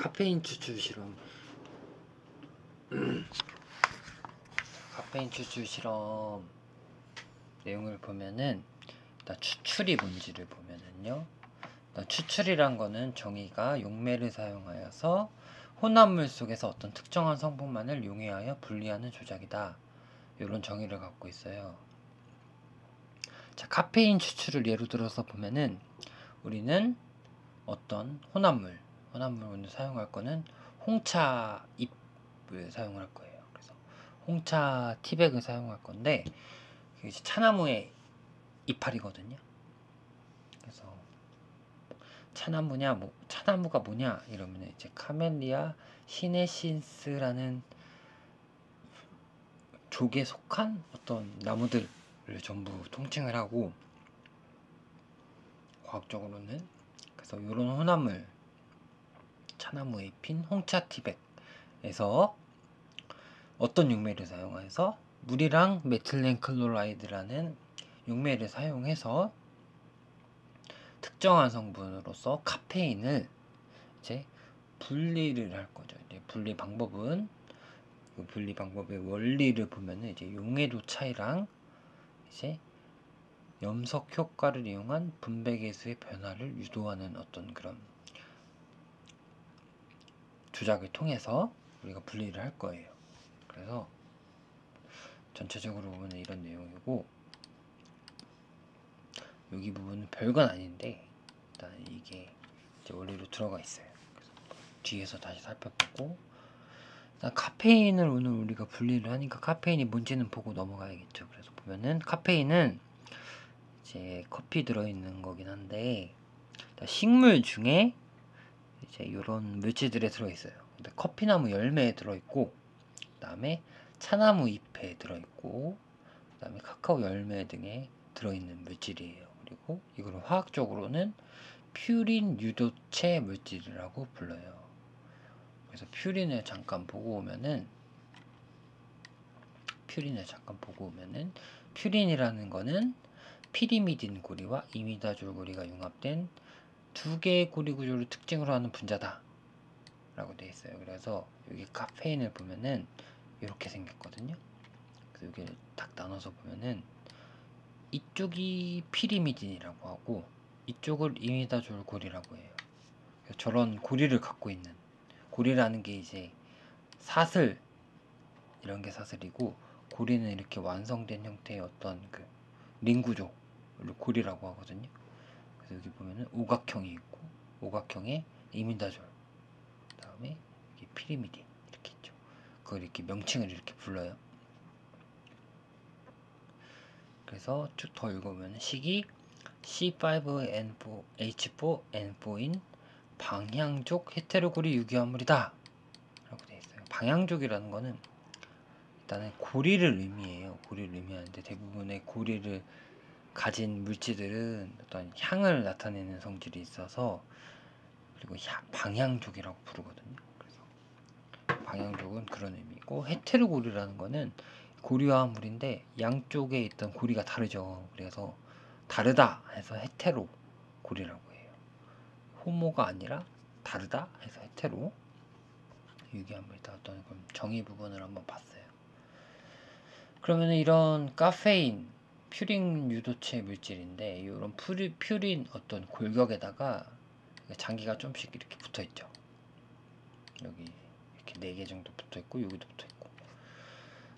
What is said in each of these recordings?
카페인 추출 실험. 카페인 추출 실험 내용을 보면은 일단 추출이 뭔지를 보면은요. 일단 추출이란 거는 정의가 용매를 사용하여서 혼합물 속에서 어떤 특정한 성분만을 용해하여 분리하는 조작이다. 이런 정의를 갖고 있어요. 자, 카페인 추출을 예로 들어서 보면은 우리는 어떤 혼합물 오늘 사용할 거는 홍차 잎을 사용할 거예요. 그래서 홍차 티백을 사용할 건데 그게 이제 차나무의 이파리거든요. 그래서 차나무가 뭐냐 이러면 이제 카멜리아 시네신스라는 족에 속한 어떤 나무들을 전부 통칭을 하고, 과학적으로는 그래서 이런 혼합물 차나무에 핀 홍차 티백에서 어떤 용매를 사용해서 물이랑 메틸렌 클로라이드라는 용매를 사용해서 특정한 성분으로서 카페인을 이제 분리를 할 거죠. 이제 분리 방법은 그 분리 방법의 원리를 보면은 이제 용해도 차이랑 이제 염석 효과를 이용한 분배 계수의 변화를 유도하는 어떤 그런 조작을 통해서 우리가 분리를 할 거예요. 그래서 전체적으로 보면 이런 내용이고, 여기 부분은 별건 아닌데 일단 이게 이제 원리로 들어가 있어요. 그래서 뒤에서 다시 살펴보고, 일단 카페인을 오늘 우리가 분리를 하니까 카페인이 뭔지는 보고 넘어가야겠죠. 그래서 보면은 카페인은 이제 커피 들어있는 거긴 한데 식물 중에 이제 이런 물질들에 들어있어요. 근데 커피나무 열매에 들어있고, 그 다음에 차나무 잎에 들어있고, 그 다음에 카카오 열매 등에 들어있는 물질이에요. 그리고 이걸 화학적으로는 퓨린 유도체 물질이라고 불러요. 그래서 퓨린을 잠깐 보고 오면은 퓨린이라는 거는 피리미딘 고리와 이미다졸 고리가 융합된 두 개의 고리 구조를 특징으로 하는 분자다 라고 되어 있어요. 그래서 여기 카페인을 보면은 이렇게 생겼거든요. 그래서 여기를 딱 나눠서 보면은 이쪽이 피리미딘이라고 하고 이쪽을 이미다졸 고리라고 해요. 저런 고리를 갖고 있는, 고리라는 게 이제 사슬, 이런 게 사슬이고, 고리는 이렇게 완성된 형태의 어떤 그 링 구조를 고리라고 하거든요. 그래서 여기 보면은 오각형이 있고, 오각형에 이미다졸, 그 다음에 여기 피리미딘 이렇게 있죠. 그걸 이렇게 명칭을 이렇게 불러요. 그래서 쭉 더 읽어보면 식이 C5H4N4인 방향족 헤테로고리 유기화물이다 라고 되어 있어요. 방향족이라는 거는 일단은 고리를 의미해요. 고리를 의미하는데 대부분의 고리를 가진 물질들은 어떤 향을 나타내는 성질이 있어서, 그리고 방향족이라고 부르거든요. 그래서 방향족은 그런 의미고, 헤테로고리라는 거는 고리화합물인데 양쪽에 있던 고리가 다르죠. 그래서 다르다 해서 헤테로 고리라고 해요. 호모가 아니라 다르다 해서 헤테로 유기화물이다. 어떤 정의 부분을 한번 봤어요. 그러면 이런 카페인 퓨린 유도체 물질인데, 이런 퓨린 어떤 골격에다가 장기가 좀씩 이렇게 붙어 있죠. 여기 이렇게 4개 정도 붙어 있고, 여기도 붙어 있고,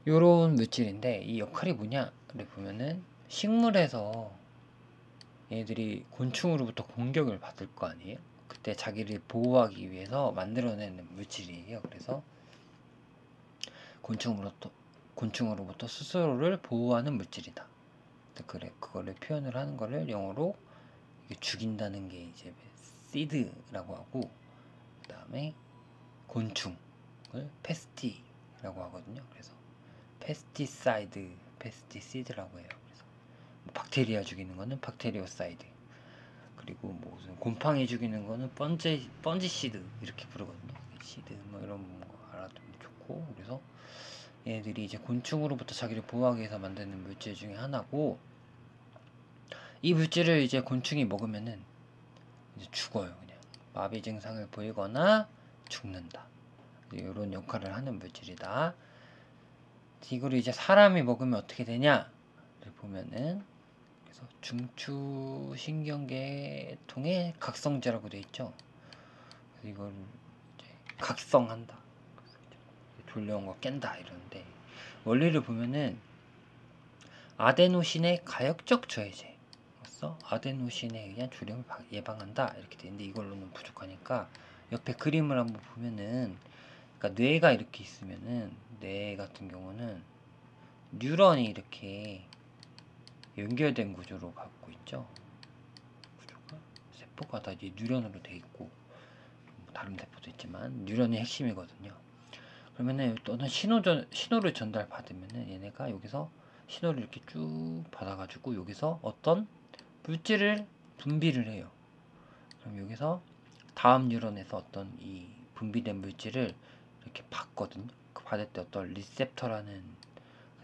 요런 물질인데 이 역할이 뭐냐를 보면은 식물에서 얘들이 곤충으로부터 공격을 받을 거 아니에요. 그때 자기를 보호하기 위해서 만들어내는 물질이에요. 그래서 곤충으로부터 스스로를 보호하는 물질이다. 그거를 표현을 하는 거를 영어로 이게 죽인다는 게 이제 시드라고 하고, 그 다음에 곤충을 페스티라고 하거든요. 그래서 페스티시드라고 해요. 그래서 뭐 박테리아 죽이는 거는 박테리오사이드, 그리고 뭐 무슨 곰팡이 죽이는 거는 번지시드 이렇게 부르거든요. 시드 뭐 이런 거 알아두면 좋고, 그래서 얘들이 이제 곤충으로부터 자기를 보호하기 위해서 만드는 물질 중에 하나고, 이 물질을 이제 곤충이 먹으면은 이제 죽어요. 그냥 마비 증상을 보이거나 죽는다. 이런 역할을 하는 물질이다. 이걸 이제 사람이 먹으면 어떻게 되냐를 보면은, 그래서 중추신경계통의 각성제라고 돼 있죠. 그래서 이걸 이제 각성한다. 졸려온 거 깬다 이러는데, 원리를 보면은 아데노신의 가역적 저해제, 아데노신에 의한 졸음을 예방한다 이렇게 되는데, 이걸로는 부족하니까 옆에 그림을 한번 보면은, 그러니까 뇌가 이렇게 있으면은, 뇌 같은 경우는 뉴런이 이렇게 연결된 구조로 갖고 있죠. 구조가, 세포가 다 이제 뉴런으로 돼 있고, 다른 세포도 있지만 뉴런이 핵심이거든요. 그러면은 어떤 신호를 전달받으면은, 얘네가 여기서 신호를 이렇게 쭉 받아가지고 여기서 어떤 물질을 분비를 해요. 그럼 여기서 다음 뉴런에서 어떤 이 분비된 물질을 이렇게 받거든요. 그 받을 때 어떤 리셉터라는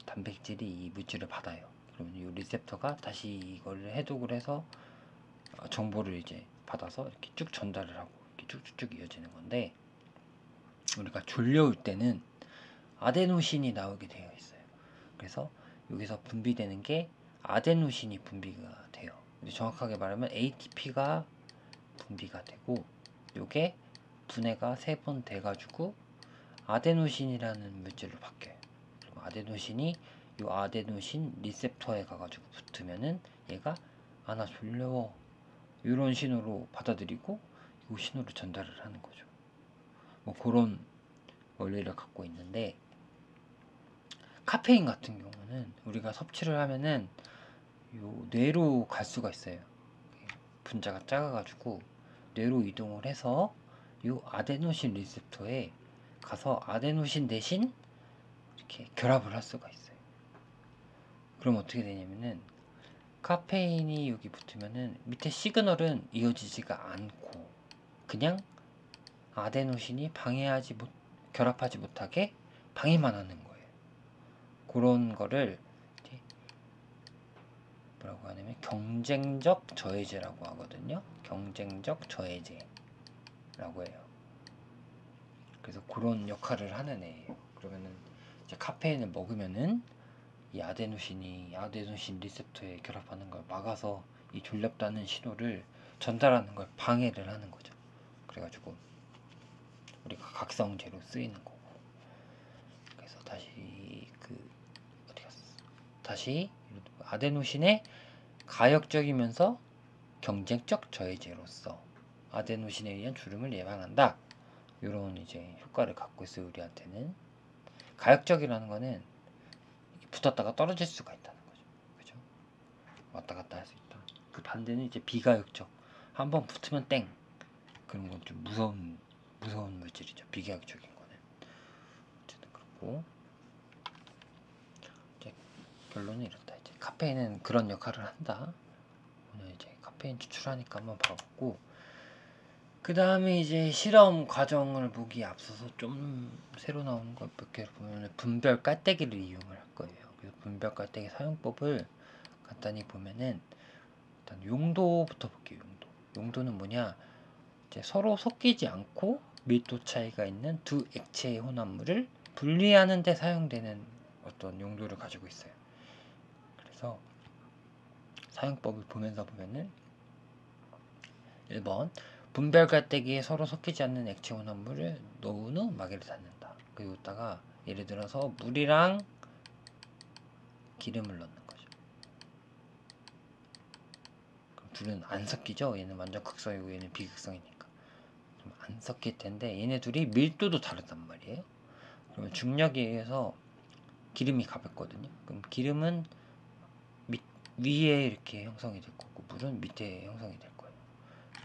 단백질이 이 물질을 받아요. 그러면 이 리셉터가 다시 이걸 해독을 해서 정보를 이제 받아서 이렇게 쭉 전달을 하고 이렇게 쭉쭉쭉 이어지는 건데, 우리가 졸려올 때는 아데노신이 나오게 되어 있어요. 그래서 여기서 분비되는 게 아데노신이 분비가 돼요. 근데 정확하게 말하면 ATP가 분비가 되고, 요게 분해가 3번 돼가지고 아데노신이라는 물질로 바뀌어요. 그럼 아데노신이 요 아데노신 리셉터에 가가지고 붙으면은 얘가 나 졸려 이런 신호로 받아들이고 이 신호를 전달을 하는 거죠. 뭐 그런 원리를 갖고 있는데, 카페인 같은 경우는 우리가 섭취를 하면은 요 뇌로 갈 수가 있어요. 분자가 작아가지고 뇌로 이동을 해서 요 아데노신 리셉터에 가서 아데노신 대신 이렇게 결합을 할 수가 있어요. 그럼 어떻게 되냐면은, 카페인이 여기 붙으면은 밑에 시그널은 이어지지가 않고 그냥 아데노신이 결합하지 못하게 방해만 하는 거예요. 그런 거를 이제 뭐라고 하냐면 경쟁적 저해제라고 하거든요. 경쟁적 저해제라고 해요. 그래서 그런 역할을 하는 애예요. 그러면은 이제 카페인을 먹으면은 이 아데노신 리셉터에 결합하는 걸 막아서 이 졸렵다는 신호를 전달하는 걸 방해를 하는 거죠. 그래가지고 우리가 각성제로 쓰이는 거고. 그래서 다시 아데노신의 가역적이면서 경쟁적 저해제로서 아데노신에 의한 주름을 예방한다. 이런 이제 효과를 갖고 있어요. 우리한테는 가역적이라는 거는 붙었다가 떨어질 수가 있다는 거죠. 그죠? 왔다 갔다 할 수 있다. 그 반대는 이제 비가역적. 한번 붙으면 땡. 그런 건 좀 무서운 물질이죠. 비가역적인 거는. 어쨌든 그렇고, 이제 결론은 이렇다. 이제 카페인은 그런 역할을 한다. 오늘 이제 카페인 추출하니까 한번 봐봤고, 그 다음에 이제 실험 과정을 보기에 앞서서 좀 새로 나오는 것 몇 개를 보면 분별 깔때기를 이용을 할 거예요. 그래서 분별 깔때기 사용법을 간단히 보면은, 일단 용도부터 볼게요. 용도는 뭐냐? 이제 서로 섞이지 않고 밀도 차이가 있는 두 액체의 혼합물을 분리하는 데 사용되는 어떤 용도를 가지고 있어요. 그래서 사용법을 보면서 보면은, 1번 분별 깔때기에 서로 섞이지 않는 액체 혼합물을 넣은 후 마개를 닫는다. 그리고 여기다가 예를 들어서 물이랑 기름을 넣는 거죠. 그럼 둘은 안 섞이죠. 얘는 완전 극성이고 얘는 비극성이니까 좀 안 섞일 텐데, 얘네 둘이 밀도도 다르단 말이에요. 그러면 중력에 의해서 기름이 가볍거든요. 그럼 기름은 위에 이렇게 형성이 될 거고 물은 밑에 형성이 될 거예요.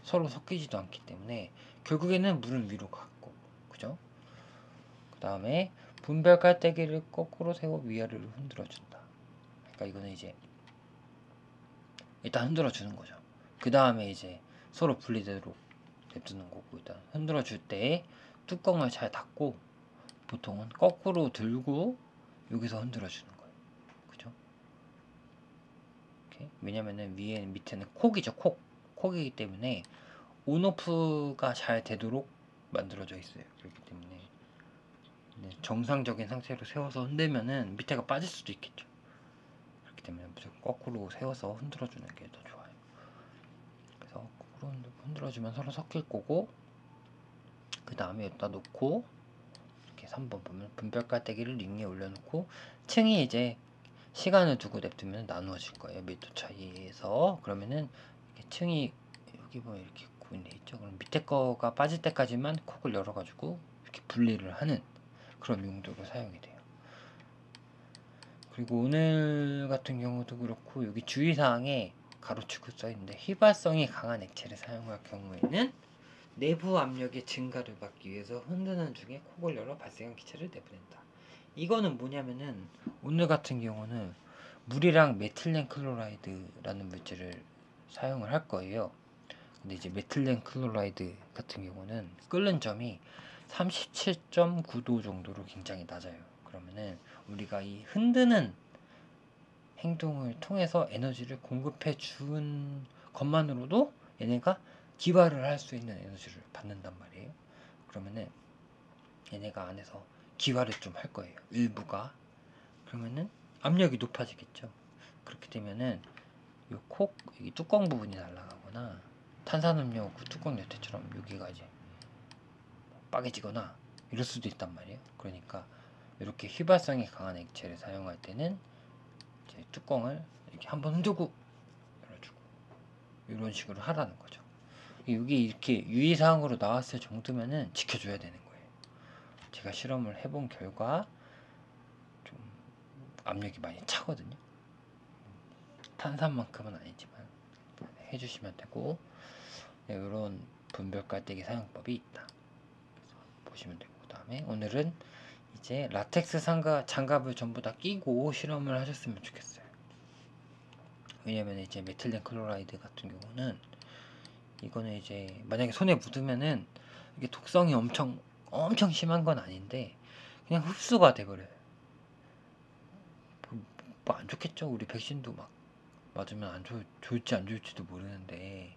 서로 섞이지도 않기 때문에 결국에는 물은 위로 갔고, 그죠? 그 다음에 분별 깔때기를 거꾸로 세워 위아래로 흔들어준다. 그러니까 이거는 이제 일단 흔들어주는 거죠. 그 다음에 이제 서로 분리되도록 냅두는 거고, 일단 흔들어줄 때 뚜껑을 잘 닫고 보통은 거꾸로 들고 여기서 흔들어주는 거예요. 그죠? 이렇게. 왜냐면은 밑에는 콕이죠. 콕이기 때문에 온오프가 잘 되도록 만들어져 있어요. 그렇기 때문에 정상적인 상태로 세워서 흔들면은 밑에가 빠질 수도 있겠죠. 그렇기 때문에 무조건 거꾸로 세워서 흔들어주는 게 더 좋아요. 그래서 거꾸로 흔들어주면 서로 섞일 거고, 그 다음에 여기다 놓고 이렇게 3번 보면 분별 깔때기를 링에 올려놓고 층이 이제 시간을 두고 냅두면 나누어질 거예요. 몇 도 차이에서. 그러면은 이렇게 층이 여기 보면 이렇게 구분돼 있죠. 그럼 밑에 거가 빠질 때까지만 콕을 열어가지고 이렇게 분리를 하는 그런 용도로 사용이 돼요. 그리고 오늘 같은 경우도 그렇고 여기 주의사항에 가로치고 써있는데, 휘발성이 강한 액체를 사용할 경우에는 내부 압력의 증가를 막기 위해서 흔드는 중에 콕을 열어 발생한 기체를 내보낸다. 이거는 뭐냐면은 오늘 같은 경우는 물이랑 메틸렌 클로라이드라는 물질을 사용을 할 거예요. 근데 이제 메틸렌 클로라이드 같은 경우는 끓는 점이 37.9도 정도로 굉장히 낮아요. 그러면은 우리가 이 흔드는 행동을 통해서 에너지를 공급해 준 것만으로도 얘네가 기화를 할 수 있는 에너지를 받는단 말이에요. 그러면은 얘네가 안에서 기화를 좀 할 거예요. 일부가. 그러면은 압력이 높아지겠죠. 그렇게 되면은 요 콕, 여기 뚜껑 부분이 날아가거나 탄산음료 그 뚜껑 열 때처럼 여기가 이제 빠개지거나 이럴 수도 있단 말이에요. 그러니까 이렇게 휘발성이 강한 액체를 사용할 때는 이제 뚜껑을 이렇게 한번 흔들고 열어주고 이런 식으로 하라는 거죠. 여기 이렇게 유의사항으로 나왔을 정도면은 지켜줘야 되는 거예요. 제가 실험을 해본 결과 좀 압력이 많이 차거든요. 탄산만큼은 아니지만 해주시면 되고, 이런 분별 깔때기 사용법이 있다. 보시면 되고, 그 다음에 오늘은 이제 라텍스 장갑을 전부 다 끼고 실험을 하셨으면 좋겠어요. 왜냐면 이제 메틸렌 클로라이드 같은 경우는 이거는 이제 만약에 손에 묻으면은 이게 독성이 엄청 심한 건 아닌데 그냥 흡수가 돼버려요. 뭐 안 좋겠죠. 우리 백신도 막 맞으면 좋을지 안 좋을지도 모르는데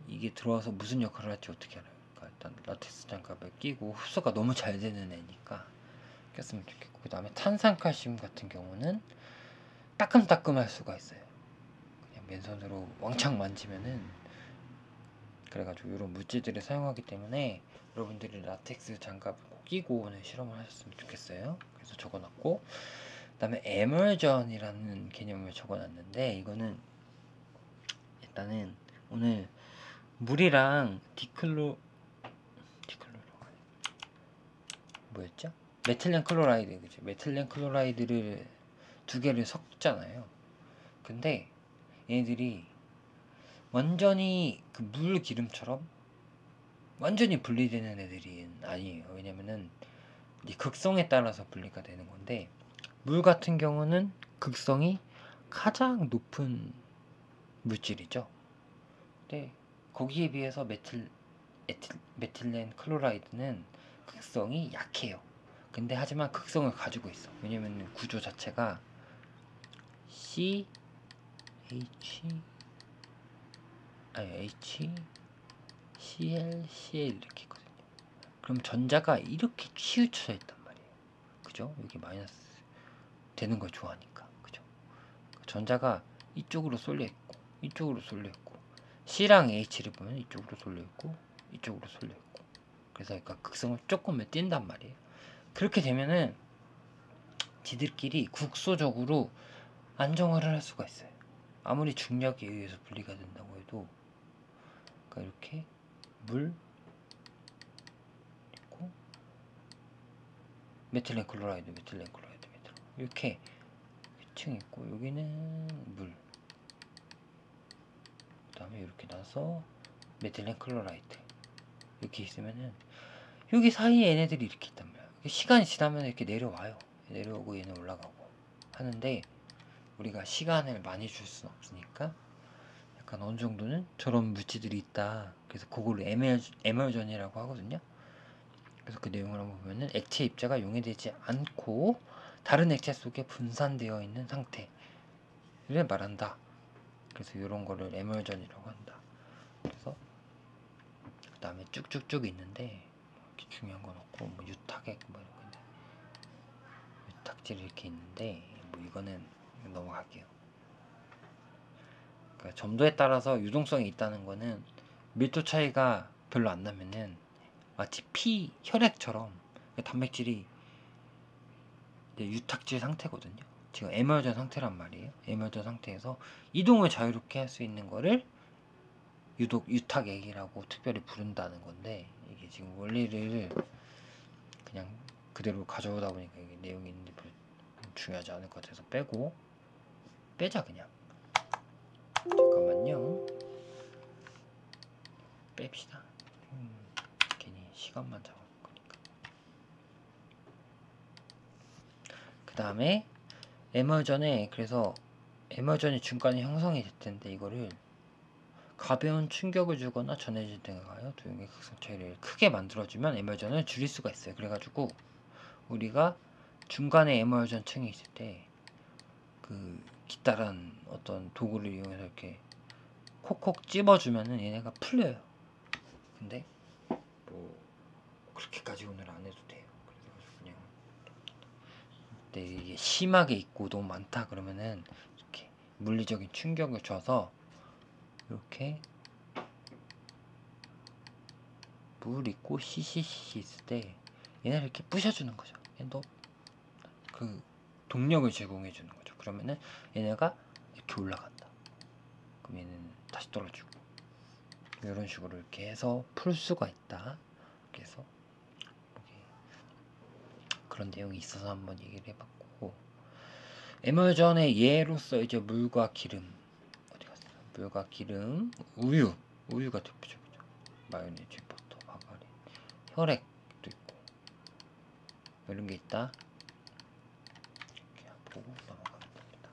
이게 들어와서 무슨 역할을 할지 어떻게 알아요. 그러니까 일단 라텍스 장갑을 끼고 흡수가 너무 잘 되는 애니까 꼈으면 좋겠고, 그 다음에 탄산칼슘 같은 경우는 따끔따끔할 수가 있어요. 그냥 맨손으로 왕창 만지면은. 그래가지고 이런 물질들을 사용하기 때문에 여러분들이 라텍스 장갑을 꼭 끼고 오늘 실험을 하셨으면 좋겠어요. 그래서 적어놨고, 그 다음에 에멀전이라는 개념을 적어놨는데, 이거는 일단은 오늘 물이랑 뭐였죠? 메틸렌 클로라이드, 그죠? 메틸렌 클로라이드를 두 개를 섞잖아요. 근데 얘네들이 완전히 그 물 기름처럼 완전히 분리되는 애들이 아니에요. 왜냐면은 이 극성에 따라서 분리가 되는 건데, 물 같은 경우는 극성이 가장 높은 물질이죠. 근데 거기에 비해서 메틸렌 클로라이드는 극성이 약해요. 근데 하지만 극성을 가지고 있어. 왜냐면 구조 자체가 H CL 이렇게 있거든요. 그럼 전자가 이렇게 치우쳐져 있단 말이에요. 그죠? 여기 마이너스 되는 걸 좋아하니까. 그죠? 전자가 이쪽으로 쏠려 있고 이쪽으로 쏠려 있고, C랑 H를 보면 이쪽으로 쏠려 있고 이쪽으로 쏠려 있고, 그래서 그러니까 극성을 조금만 띈단 말이에요. 그렇게 되면은 지들끼리 국소적으로 안정화를 할 수가 있어요. 아무리 중력에 의해서 분리가 된다고 해도. 그러니까 이렇게 물 있고 메틸렌 클로라이드 이렇게 층 있고, 여기는 물, 그 다음에 이렇게 나서 메틸렌 클로라이드 이렇게 있으면은 여기 사이에 얘네들이 이렇게 있단 말이야. 시간이 지나면 이렇게 내려와요. 내려오고 얘는 올라가고 하는데, 우리가 시간을 많이 줄 수는 없으니까 약간 어느 정도는 저런 물질들이 있다. 그래서 그거를 에멀전이라고 하거든요. 그래서 그 내용을 한번 보면은 액체 입자가 용해되지 않고 다른 액체 속에 분산되어 있는 상태를 말한다. 그래서 이런 거를 에멀전이라고 한다. 그래서 그 다음에 쭉쭉쭉 있는데, 이렇게 중요한 건 없고, 뭐 유탁액 뭐 이런 건데, 유탁질 이렇게 있는데, 뭐 이거는 넘어갈게요. 그러니까 점도에 따라서 유동성이 있다는 거는 밀도 차이가 별로 안 나면은 마치 피 혈액처럼 단백질이 유탁질 상태거든요. 지금 에멀전 상태란 말이에요. 에멀전 상태에서 이동을 자유롭게 할 수 있는 거를 유탁액이라고 특별히 부른다는 건데, 이게 지금 원리를 그냥 그대로 가져오다 보니까 이게 내용이 있는데 별로 중요하지 않을 것 같아서 빼자 그냥. 잠깐만요. 뺍시다. 괜히 시간만 잡을 거니까. 그 다음에 에멀전에, 그래서 에멀전이 중간에 형성이 될 텐데, 이거를 가벼운 충격을 주거나 전해질 등에 가요 도형의 극성 차이를 크게 만들어주면 에멀전을 줄일 수가 있어요. 그래가지고 우리가 중간에 에멀전 층이 있을 때 그 기타란 어떤 도구를 이용해서 이렇게 콕콕 찝어주면은 얘네가 풀려요. 근데 뭐 그렇게까지 오늘 안 해도 돼요. 그래서 그냥 근데 이게 심하게 있고 너무 많다 그러면은 이렇게 물리적인 충격을 줘서 이렇게 물 있고 시시시 있을 때 얘네를 이렇게 부셔주는 거죠. 얘도 그 동력을 제공해 주는 거죠. 그러면은 얘네가 이렇게 올라간다. 그럼 얘는 다시 떨어지고, 이런 식으로 이렇게 해서 풀 수가 있다. 그래서 그런 내용이 있어서 한번 얘기를 해봤고, 에멀전의 예로서 이제 물과 기름, 어디 갔어요? 물과 기름, 우유가 대표적이죠. 마요네즈, 버터, 마가린, 혈액도 있고 이런 게 있다. 이렇게 보고 넘어가면 됩니다.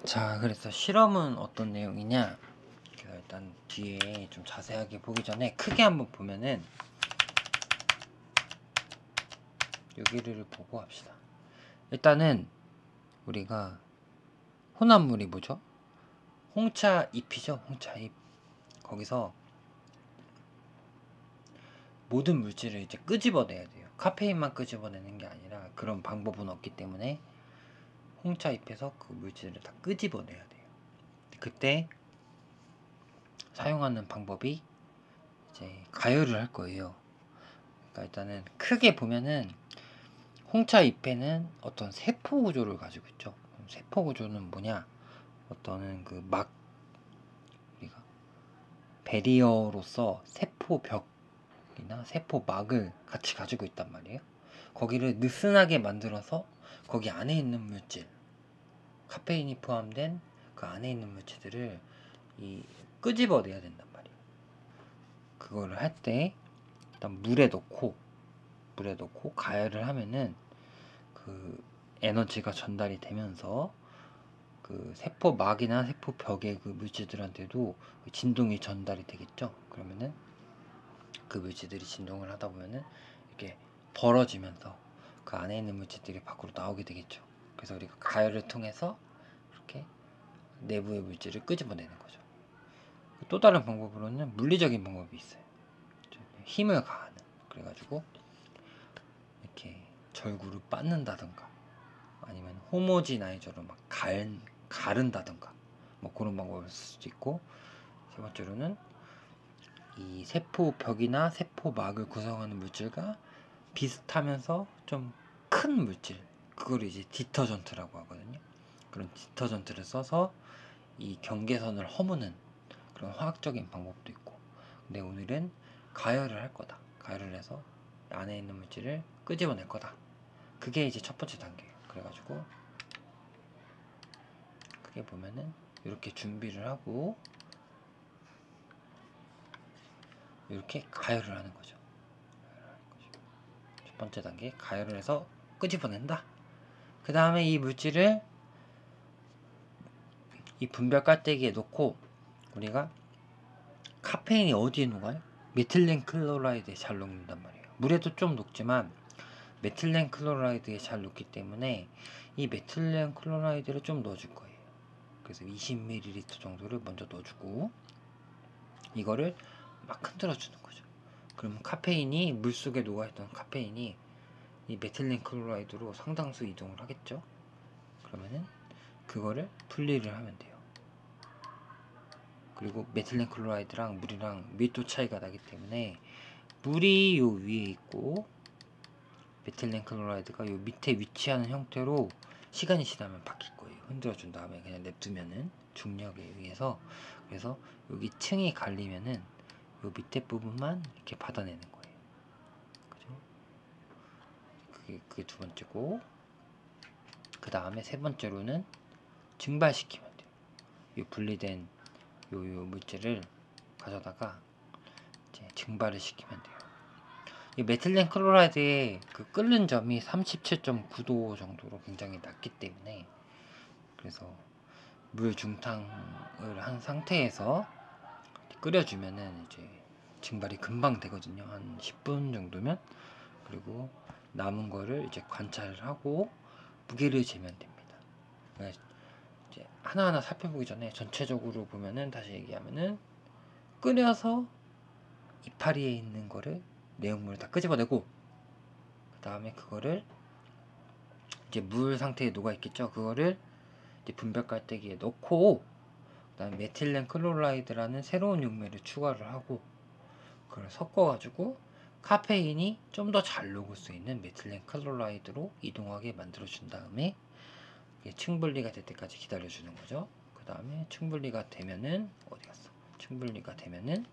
자, 그래서 실험은 어떤 내용이냐? 일단 뒤에 좀 자세하게 보기 전에 크게 한번 보면은 여기를 보고 합시다. 일단은 우리가 혼합물이 뭐죠? 홍차 잎이죠. 홍차 잎. 거기서 모든 물질을 이제 끄집어내야 돼요. 카페인만 끄집어내는 게 아니라 그런 방법은 없기 때문에 홍차 잎에서 그 물질을 다 끄집어내야 돼요. 그때 사용하는 방법이 이제 가열을 할 거예요. 그러니까 일단은 크게 보면은 홍차 잎에는 어떤 세포 구조를 가지고 있죠. 세포 구조는 뭐냐? 어떤 그 막, 우리가 베리어로서 세포 벽이나 세포 막을 같이 가지고 있단 말이에요. 거기를 느슨하게 만들어서 거기 안에 있는 물질, 카페인이 포함된 그 안에 있는 물질들을 끄집어내야 된단 말이에요. 그거를 할 때 일단 물에 넣고 가열을 하면은 그 에너지가 전달이 되면서 그 세포막이나 세포벽의 그 물질들한테도 진동이 전달이 되겠죠. 그러면은 그 물질들이 진동을 하다 보면은 이렇게 벌어지면서 그 안에 있는 물질들이 밖으로 나오게 되겠죠. 그래서 우리가 가열을 통해서 이렇게 내부의 물질을 끄집어내는 거죠. 또 다른 방법으로는 물리적인 방법이 있어요. 힘을 가하는. 그래가지고 이렇게 절구를 빻는다던가 아니면 호모지나이저로 막 가른다던가 뭐 그런 방법을 쓸 수도 있고, 세 번째로는 이 세포벽이나 세포막을 구성하는 물질과 비슷하면서 좀 큰 물질, 그걸 이제 디터전트라고 하거든요. 그런 디터전트를 써서 이 경계선을 허무는 그런 화학적인 방법도 있고, 근데 오늘은 가열을 할 거다. 가열을 해서 안에 있는 물질을 끄집어낼 거다. 그게 이제 첫 번째 단계예요. 그래가지고 크게 보면은 이렇게 준비를 하고 이렇게 가열을 하는 거죠. 첫 번째 단계 가열을 해서 끄집어낸다. 그 다음에 이 물질을 이 분별 깔때기에 놓고 우리가 카페인이 어디에 녹아요? 메틸렌 클로라이드에 잘 녹는단 말이에요. 물에도 좀 녹지만 메틸렌 클로라이드에 잘 녹기 때문에 이 메틸렌 클로라이드를 좀 넣어줄 거예요. 그래서 20ml 정도를 먼저 넣어주고 이거를 막 흔들어주는 거죠. 그러면 카페인이 물속에 녹아있던 카페인이 이 메틸렌 클로라이드로 상당수 이동을 하겠죠. 그러면은 그거를 분리를 하면 돼요. 그리고 메틸렌 클로라이드랑 물이랑 밀도 차이가 나기 때문에 물이 요 위에 있고 메틸렌 클로라이드가 요 밑에 위치하는 형태로 시간이 지나면 바뀔 거예요. 흔들어준 다음에 그냥 냅두면은 중력에 의해서. 그래서 여기 층이 갈리면은 요 밑에 부분만 이렇게 받아내는 거예요. 그죠? 그게 두 번째고, 그 다음에 세 번째로는 증발시키면 돼요. 이 분리된 요 물질을 가져다가 이제 증발을 시키면 돼요. 이 메틸렌 클로라이드의 그 끓는 점이 37.9도 정도로 굉장히 낮기 때문에, 그래서 물 중탕을 한 상태에서 끓여주면은 이제 증발이 금방 되거든요. 한 10분 정도면. 그리고 남은 거를 이제 관찰을 하고 무게를 재면 됩니다. 그러니까 이제 하나하나 살펴보기 전에 전체적으로 보면은, 다시 얘기하면은, 끓여서 이파리에 있는 거를, 내용물을 다 끄집어내고, 그 다음에 그거를 이제 물 상태에 녹아 있겠죠. 그거를 이제 분별 깔때기에 넣고, 그 다음에 메틸렌 클로라이드라는 새로운 용매를 추가를 하고, 그걸 섞어가지고 카페인이 좀 더 잘 녹을 수 있는 메틸렌 클로라이드로 이동하게 만들어준 다음에 층분리가 될 때까지 기다려주는 거죠. 그 다음에 층분리가 되면은, 어디 갔어? 층분리가 되면은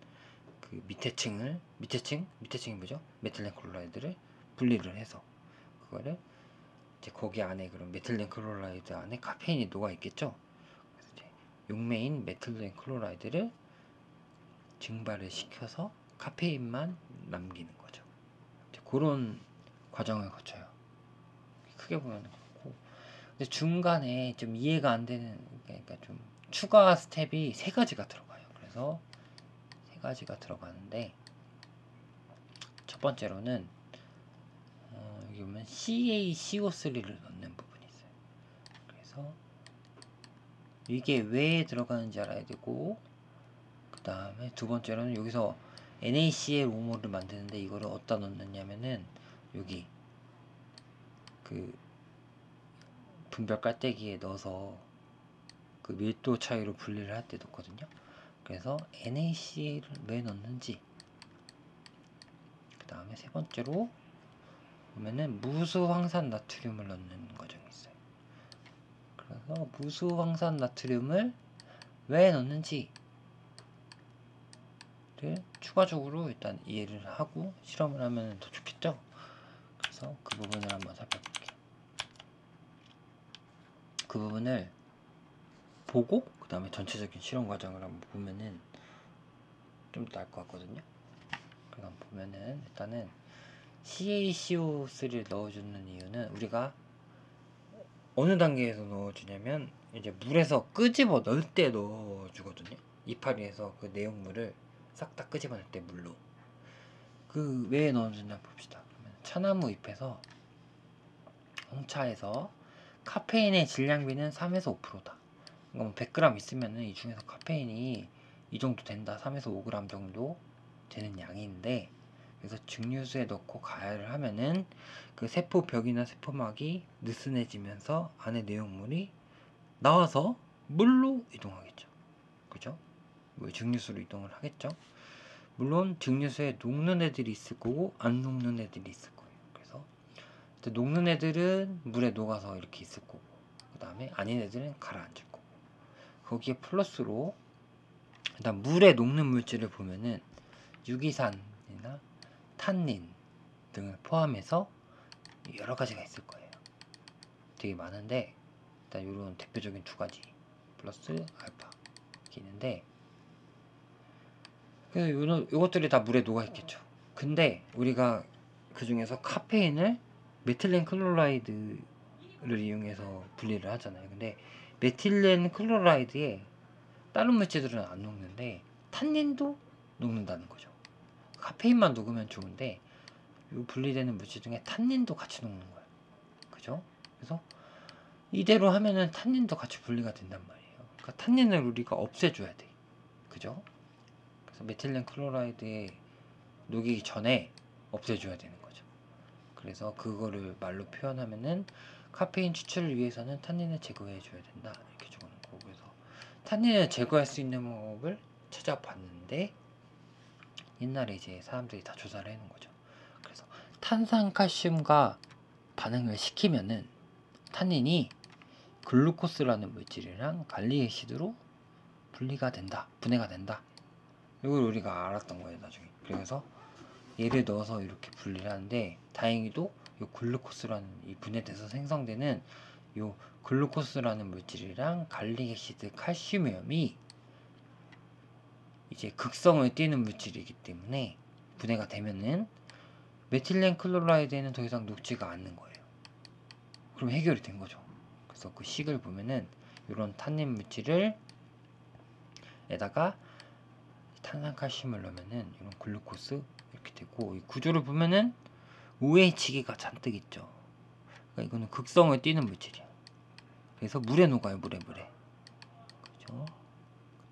그 밑에 층이 뭐죠? 메틸렌 클로라이드를 분리를 해서 그거를 이제 거기 안에, 그런 메틸렌 클로라이드 안에 카페인이 녹아 있겠죠. 그래서 이제 용매인 메틸렌 클로라이드를 증발을 시켜서 카페인만 남기는 거죠. 이제 그런 과정을 거쳐요. 크게 보면 그렇고, 근데 중간에 좀 이해가 안 되는, 그러니까 좀 추가 스텝이 세 가지가 들어가요. 그래서 세 가지가 들어가는데, 첫 번째로는 여기 보면 CaCO3를 넣는 부분이 있어요. 그래서 이게 왜 들어가는지 알아야 되고, 그 다음에 두 번째로는 여기서 NaCl 오모를 만드는데 이거를 어디다 넣느냐면은 여기 그 분별 깔때기에 넣어서 그 밀도 차이로 분리를 할 때 넣거든요. 그래서 NaCl을 왜 넣는지, 그 다음에 세 번째로 보면은 무수황산 나트륨을 넣는 과정이 있어요. 그래서 무수황산 나트륨을 왜 넣는지를 추가적으로 일단 이해를 하고 실험을 하면 더 좋겠죠. 그래서 그 부분을 한번 살펴볼게요. 그 부분을 보고 그 다음에 전체적인 실험 과정을 한번 보면은 좀 나을 것 같거든요. 그럼 보면은 일단은 CaCO3를 넣어주는 이유는, 우리가 어느 단계에서 넣어주냐면 이제 물에서 끄집어 넣을 때 넣어주거든요. 이파리에서 그 내용물을 싹 다 끄집어낼 때 물로. 그 왜 넣어주냐 봅시다. 그러면 차나무 잎에서, 홍차에서 카페인의 질량비는 3에서 5%다. 그러니까 100g 있으면은 이 중에서 카페인이 이 정도 된다. 3에서 5g 정도 되는 양인데, 그래서 증류수에 넣고 가열을 하면은 그 세포벽이나 세포막이 느슨해지면서 안에 내용물이 나와서 물로 이동하겠죠. 그죠? 증류수로 이동을 하겠죠. 물론 증류수에 녹는 애들이 있을 거고 안 녹는 애들이 있을 거예요. 그래서 녹는 애들은 물에 녹아서 이렇게 있을 거고, 그 다음에 아닌 애들은 가라앉을 거고, 거기에 플러스로 일단 물에 녹는 물질을 보면은 유기산이나 탄닌 등을 포함해서 여러 가지가 있을 거예요. 되게 많은데, 일단 이런 대표적인 두 가지 플러스 알파 이렇게 있는데, 요것들이 다 물에 녹아 있겠죠. 근데 우리가 그 중에서 카페인을 메틸렌 클로라이드를 이용해서 분리를 하잖아요. 근데 메틸렌 클로라이드에 다른 물질들은 안 녹는데 탄닌도 녹는다는 거죠. 카페인만 녹으면 좋은데 이 분리되는 물질 중에 탄닌도 같이 녹는 거예요. 그죠? 그래서 이대로 하면은 탄닌도 같이 분리가 된단 말이에요. 그러니까 탄닌을 우리가 없애줘야 돼. 그죠? 그래서 메틸렌 클로라이드에 녹이기 전에 없애줘야 되는 거죠. 그래서 그거를 말로 표현하면은 카페인 추출을 위해서는 탄닌을 제거해 줘야 된다 이렇게 적어놓은 거고, 그래서 탄닌을 제거할 수 있는 방법을 찾아봤는데 옛날에 이제 사람들이 다 조사를 해놓은 거죠. 그래서 탄산칼슘과 반응을 시키면은 탄닌이 글루코스라는 물질이랑 갈리에시드로 분리가 된다, 분해가 된다. 이걸 우리가 알았던 거예요 나중에. 그래서 얘를 넣어서 이렇게 분리를 하는데, 다행히도 이 글루코스라는 이 분해돼서 생성되는 이 글루코스라는 물질이랑 갈릭에시드 칼슘염이 이제 극성을 띠는 물질이기 때문에 분해가 되면은 메틸렌 클로라이드에는 더 이상 녹지가 않는 거예요. 그럼 해결이 된 거죠. 그래서 그 식을 보면은 이런 탄닌 물질을 에다가 탄산칼슘을 넣으면은 이런 글루코스 이렇게 되고, 이 구조를 보면은 OH기가 잔뜩 있죠. 그러니까 이거는 극성을 띠는 물질이야. 그래서 물에 녹아요, 물에. 그죠?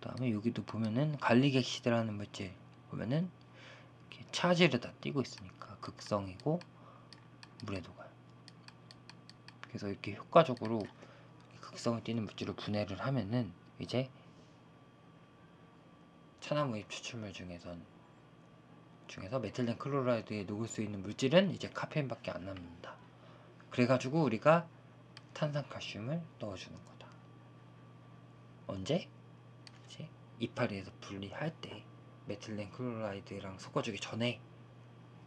그 다음에 여기도 보면은 갈릭엑시드라는 물질 보면은 이렇게 차지를 다 띠고 있으니까 극성이고 물에 녹아요. 그래서 이렇게 효과적으로 극성을 띠는 물질을 분해를 하면은 이제 차나무잎 추출물 중에서 메틸렌 클로라이드에 녹을 수 있는 물질은 이제 카페인밖에 안 남는다. 그래가지고 우리가 탄산칼슘을 넣어주는 거다. 언제? 이제 이파리에서 분리할 때 메틸렌 클로라이드랑 섞어주기 전에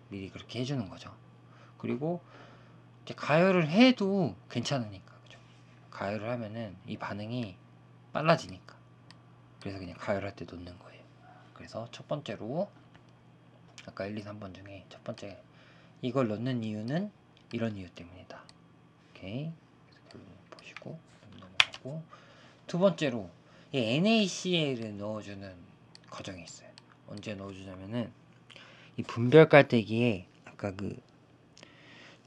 미리 그렇게 해주는 거죠. 그리고 이제 가열을 해도 괜찮으니까, 그죠? 가열을 하면은 이 반응이 빨라지니까. 그래서 그냥 가열할 때 넣는 거예요. 그래서 첫 번째로 아까 1, 2, 3번 중에 첫 번째 이걸 넣는 이유는 이런 이유 때문이다. 오케이. 그래서 보시고 넘어가고, 두 번째로 이 NaCl을 넣어주는 과정이 있어요. 언제 넣어주냐면은 이 분별 깔때기에 아까 그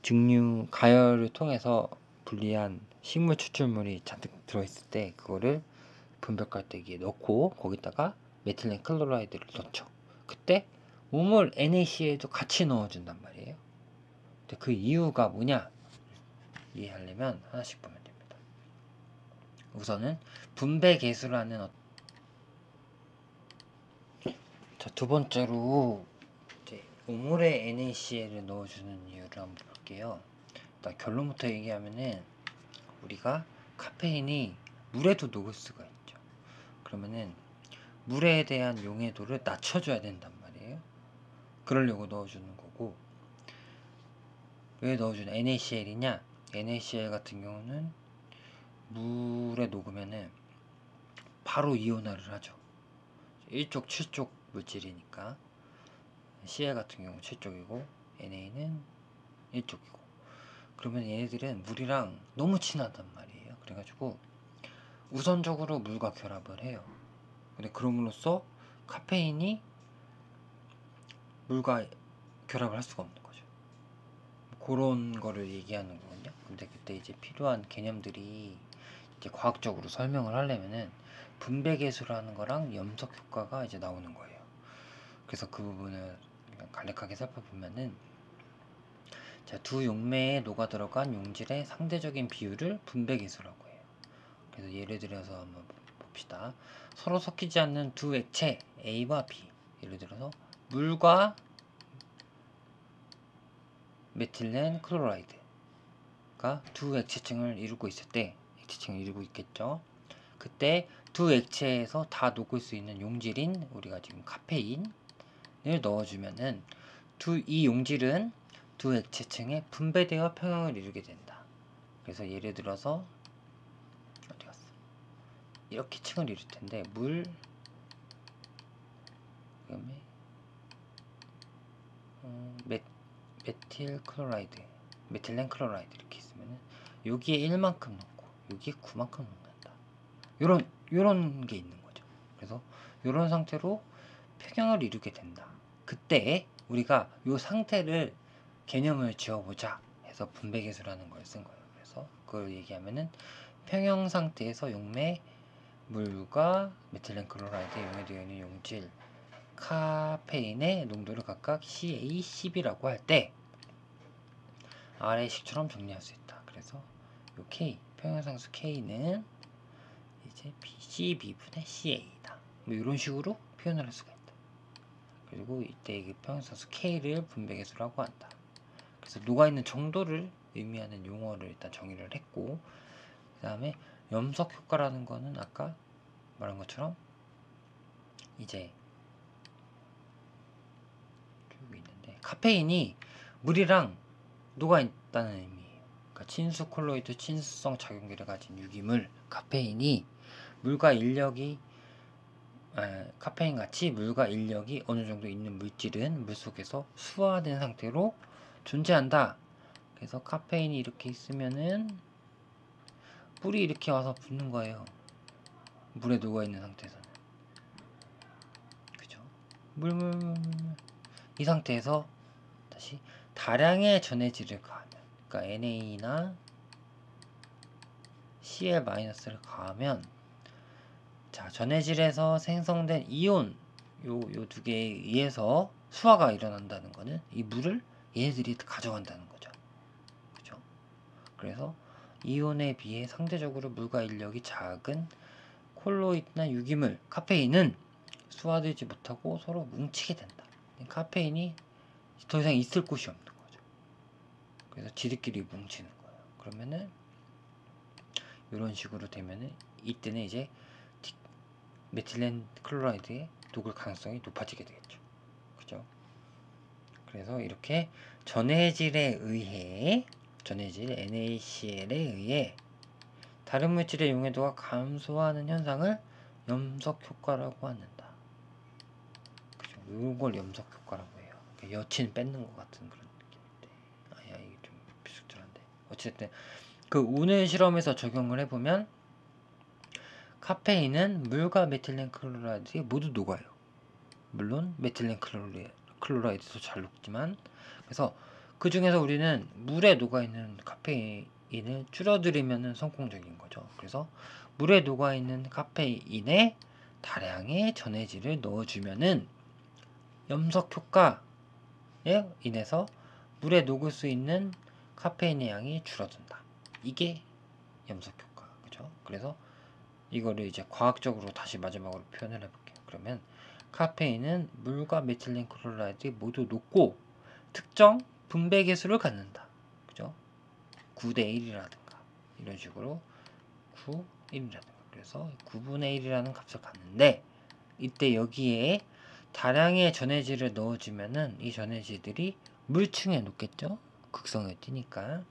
증류 가열을 통해서 분리한 식물 추출물이 잔뜩 들어있을 때 그거를 분별 깔때기에 넣고 거기다가 메틸렌 클로라이드를 넣죠. 그때 우물 NaCl도 같이 넣어준단 말이에요. 근데 그 이유가 뭐냐 이해하려면 하나씩 보면 됩니다. 우선은 분배 개수라는 자, 두 번째로 이제 우물에 NaCl을 넣어주는 이유를 한번 볼게요. 일단 결론부터 얘기하면은 우리가 카페인이 물에도 녹을 수가 있죠. 그러면은 물에 대한 용해도를 낮춰줘야 된단 말이에요. 그러려고 넣어주는 거고, 왜 넣어주는 NaCl이냐? NaCl 같은 경우는 물에 녹으면은 바로 이온화를 하죠. 1쪽 7쪽 물질이니까 Cl 같은 경우 7쪽이고 Na는 1쪽이고, 그러면 얘네들은 물이랑 너무 친하단 말이에요. 그래가지고 우선적으로 물과 결합을 해요. 근데 그럼으로써 카페인이 물과 결합을 할 수가 없는 거죠. 그런 거를 얘기하는 거거든요. 근데 그때 이제 필요한 개념들이 이제 과학적으로 설명을 하려면은 분배계수라는 거랑 염석 효과가 이제 나오는 거예요. 그래서 그 부분을 간략하게 살펴보면은, 자, 두 용매에 녹아 들어간 용질의 상대적인 비율을 분배계수라고 해요. 그래서 예를 들어서 한번 봅시다. 서로 섞이지 않는 두 액체 A와 B, 예를 들어서 물과 메틸렌 클로라이드가 두 액체층을 이루고 있을 때, 액체층을 이루고 있겠죠. 그때 두 액체에서 다 녹을 수 있는 용질인 우리가 지금 카페인을 넣어주면은 이 용질은 두 액체층에 분배되어 평형을 이루게 된다. 그래서 예를 들어서 어디 갔어? 이렇게 층을 이룰 텐데 물, 그다음에 메틸 클로라이드, 메틸렌 클로라이드 이렇게 있으면은 여기에 1만큼 넣고 여기에 9만큼 넣는다. 요런 게 있는 거죠. 그래서 요런 상태로 평형을 이루게 된다. 그때 우리가 요 상태를 개념을 지어보자 해서 분배계수라는 걸 쓴 거예요. 그래서 그걸 얘기하면은 평형 상태에서 용매 물과 메틸렌 클로라이드에 용해되어 있는 용질 카페인의 농도를 각각 CA, CB라고 할 때 아래 식처럼 정리할 수 있다. 그래서 요 K, 평형상수 K는 이제 CB분의 CA다. 뭐 이런 식으로 표현을 할 수가 있다. 그리고 이때 그 평형상수 K를 분배계수라고 한다. 그래서 녹아있는 정도를 의미하는 용어를 일단 정의를 했고, 그 다음에 염석 효과라는 거는 아까 말한 것처럼 이제 여기 있는데 카페인이 물이랑 녹아있다는 의미예요. 그러니까 친수 콜로이드 친수성 작용기를 가진 유기물 카페인이 물과 인력이 카페인 같이 물과 인력이 어느 정도 있는 물질은 물 속에서 수화된 상태로 존재한다. 그래서 카페인이 이렇게 있으면은 물이 이렇게 와서 붙는 거예요. 물에 녹아 있는 상태에서는. 그죠? 이 상태에서 다시 다량의 전해질을 가하면, 그러니까 NA나 Cl-를 가하면, 자, 전해질에서 생성된 이온 요 두 개에 의해서 수화가 일어난다는 거는 이 물을 얘네들이 가져간다는 거죠. 그죠? 그래서 이온에 비해 상대적으로 물과 인력이 작은 콜로이드나 유기물, 카페인은 수화되지 못하고 서로 뭉치게 된다. 카페인이 더 이상 있을 곳이 없는 거죠. 그래서 지들끼리 뭉치는 거예요. 그러면은 이런 식으로 되면은 이때는 이제 메틸렌 클로라이드의 녹을 가능성이 높아지게 되겠죠. 그죠? 그래서 이렇게 전해질에 의해 전해질 NaCl에 의해 다른 물질의 용해도가 감소하는 현상을 염석 효과라고 한다. 그죠? 이걸 염석 효과라고 해요. 여친 뺏는 것 같은 그런 느낌인데, 아야 이게 좀 비슷한데. 어쨌든 그 오늘 실험에서 적용을 해보면 카페인은 물과 메틸렌 클로라이드에 모두 녹아요. 물론 메틸렌 클로라이드도 잘 녹지만, 그래서 그 중에서 우리는 물에 녹아있는 카페인을 줄여들이면 성공적인 거죠. 그래서 물에 녹아있는 카페인에 다량의 전해질을 넣어주면은 염석 효과에 인해서 물에 녹을 수 있는 카페인의 양이 줄어든다. 이게 염석 효과. 그죠? 그래서 이거를 이제 과학적으로 다시 마지막으로 표현을 해볼게요. 그러면 카페인은 물과 메틸렌 클로라이드에 모두 녹고 특정 분배 계수를 갖는다. 그죠? 9대 1이라든가 이런 식으로 9, 1이라든가 그래서 9분의 1이라는 값을 갖는데, 이때 여기에 다량의 전해질을 넣어주면은 이 전해질들이 물층에 녹겠죠? 극성을 띠니까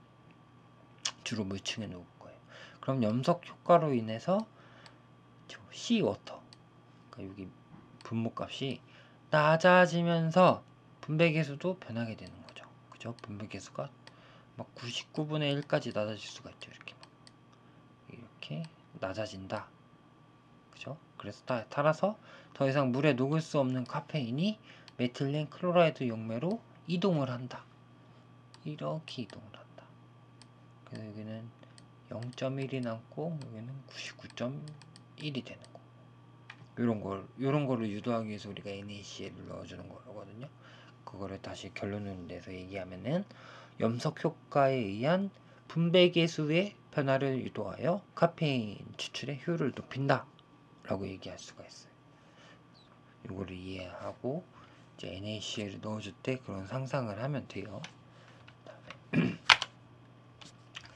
주로 물층에 녹을 거예요. 그럼 염석 효과로 인해서 C워터, 그러니까 여기 분모값이 낮아지면서 분배계수도 변하게 되는 거죠. 그죠? 분배계수가 막 99분의 1까지 낮아질 수가 있죠. 이렇게 낮아진다. 그죠? 그래서 따라서 더 이상 물에 녹을 수 없는 카페인이 메틸렌 클로라이드 용매로 이동을 한다. 이렇게 이동을 한다. 그래서 여기는 0.1이 남고 여기는 99.1이 되는 거. 요런 거를 유도하기 위해서 우리가 NaCl을 넣어주는 거거든요. 그거를 다시 결론을 내서 얘기하면은 염석 효과에 의한 분배계수의 변화를 유도하여 카페인 추출의 효율을 높인다 라고 얘기할 수가 있어요. 이거를 이해하고 이제 NaCl을 넣어줄 때 그런 상상을 하면 돼요. 그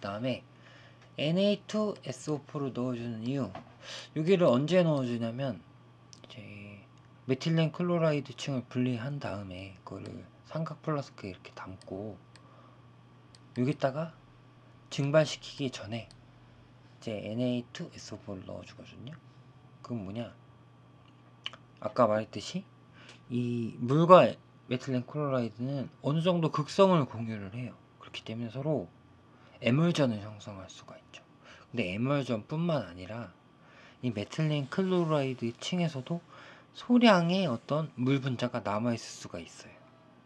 다음에 Na2SO4를 넣어주는 이유, 여기를 언제 넣어주냐면 이제 메틸렌 클로라이드 층을 분리한 다음에 그거를 삼각 플라스크에 이렇게 담고 여기다가 증발시키기 전에 이제 Na2SO4를 넣어주거든요. 그건 뭐냐, 아까 말했듯이 이 물과 메틸렌 클로라이드는 어느 정도 극성을 공유를 해요. 그렇기 때문에 서로 에멀전을 형성할 수가 있죠. 근데 에멀전 뿐만 아니라 이 메틸렌 클로라이드 층에서도 소량의 어떤 물 분자가 남아있을 수가 있어요.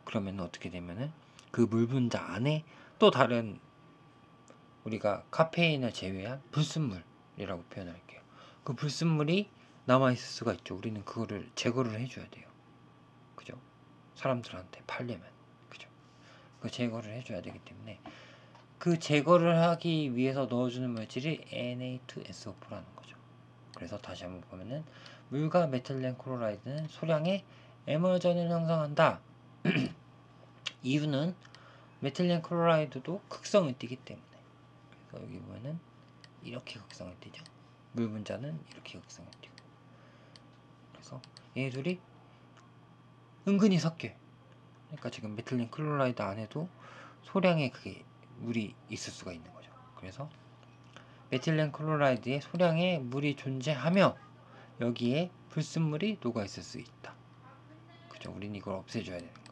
그러면 어떻게 되면은 그 물 분자 안에 또 다른 우리가 카페인을 제외한 불순물이라고 표현할게요. 그 불순물이 남아있을 수가 있죠. 우리는 그거를 제거를 해줘야 돼요. 사람들한테 팔려면. 그죠? 그 제거를 해줘야 되기 때문에 그 제거를 하기 위해서 넣어주는 물질이 Na2SO4라는 거죠. 그래서 다시 한번 보면은 물과 메틸렌 클로라이드는 소량의 에머전을 형성한다. 이유는 메틸렌 클로라이드도 극성을 띠기 때문에. 그래서 여기 보면은 이렇게 극성을 띠죠. 물 분자는 이렇게 극성을 띠고. 그래서 얘 둘이 은근히 섞여. 그러니까 지금 메틸렌 클로라이드 안에도 소량의 그게 물이 있을 수가 있는 거죠. 그래서 메틸렌 클로라이드에 소량의 물이 존재하며 여기에 불순물이 녹아 있을 수 있다. 그죠? 우린 이걸 없애줘야 되는 거예요.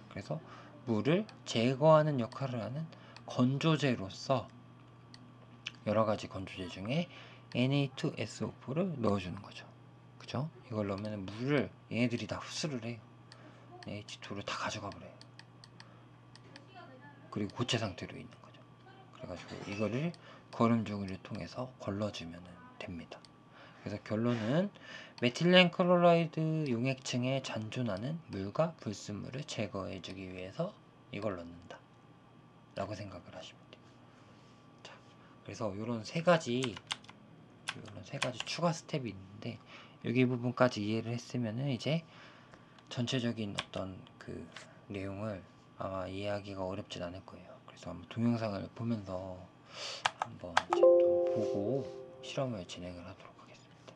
그래서 물을 제거하는 역할을 하는 건조제로서 여러 가지 건조제 중에 Na2SO4를 넣어주는 거죠. 그죠? 이걸 넣으면 물을 얘네들이 다 흡수를 해요. H2를 다 가져가 버려요. 그리고 고체 상태로 있는 거죠. 그래가지고 이거를 거름종이를 통해서 걸러주면 됩니다. 그래서 결론은 메틸렌 클로라이드 용액층에 잔존하는 물과 불순물을 제거해주기 위해서 이걸 넣는다 라고 생각을 하시면 돼요. 자, 그래서 이런 세 가지 추가 스텝이 있는데 여기 부분까지 이해를 했으면은 이제 전체적인 어떤 그 내용을 아마 이해하기가 어렵진 않을 거예요. 그래서 한번 동영상을 보면서 한번 이제 좀 보고 실험을 진행을 하도록 하겠습니다.